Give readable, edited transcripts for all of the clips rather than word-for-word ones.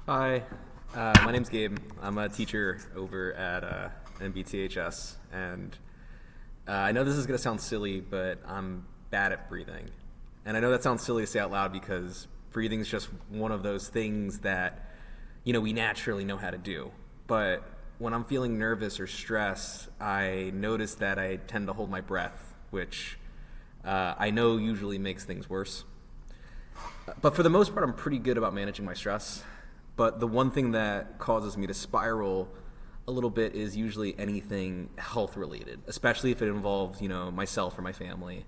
Hi, my name's Gabe. I'm a teacher over at MBTHS, and I know this is going to sound silly, but I'm bad at breathing. And I know that sounds silly to say out loud because breathing is just one of those things that, we naturally know how to do. But when I'm feeling nervous or stressed, I notice that I tend to hold my breath, which I know usually makes things worse. But for the most part, I'm pretty good about managing my stress. But the one thing that causes me to spiral a little bit is usually anything health related, especially if it involves, myself or my family.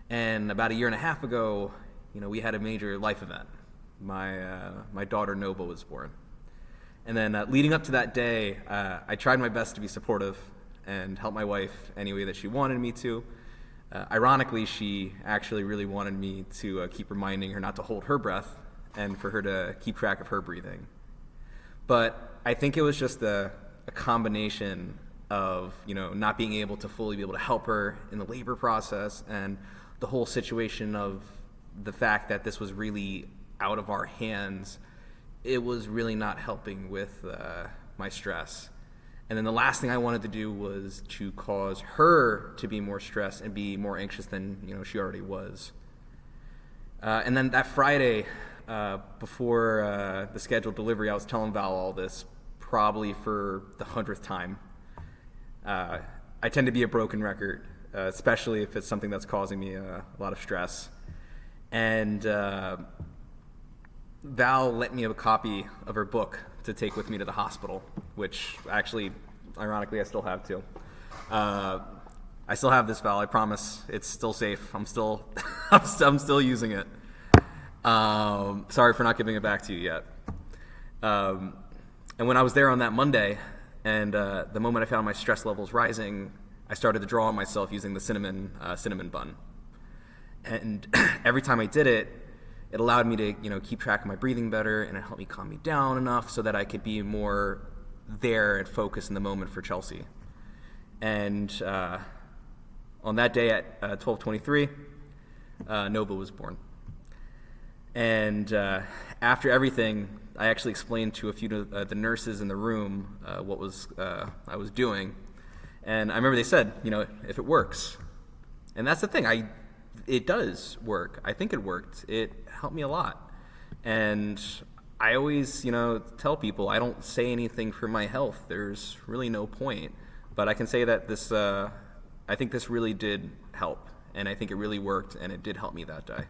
And about a year and a half ago, we had a major life event. My daughter Nova was born. And then leading up to that day, I tried my best to be supportive and help my wife any way that she wanted me to. Ironically, she actually really wanted me to keep reminding her not to hold her breath and for her to keep track of her breathing. But I think it was just a combination of, not being able to fully be able to help her in the labor process and the whole situation of the fact that this was really out of our hands. It was really not helping with my stress. And then the last thing I wanted to do was to cause her to be more stressed and be more anxious than she already was. And then that Friday, before the scheduled delivery, I was telling Val all this probably for the 100th time. I tend to be a broken record, especially if it's something that's causing me a lot of stress. And Val lent me a copy of her book to take with me to the hospital, which actually, ironically, I still have too. I still have this, Val. I promise. It's still safe. I'm still using it. Sorry for not giving it back to you yet. And when I was there on that Monday, and the moment I found my stress levels rising, I started to draw on myself using the cinnamon bun. And every time I did it, it allowed me to keep track of my breathing better, and it helped me calm me down enough so that I could be more there and focused in the moment for Chelsea. And on that day at 12:23, Nova was born. And after everything, I actually explained to a few of the nurses in the room what I was doing. And I remember they said, if it works. And that's the thing. It does work. I think it worked. It helped me a lot. And I always, tell people I don't say anything for my health. There's really no point. But I can say that I think this really did help. And I think it really worked, and it did help me that day.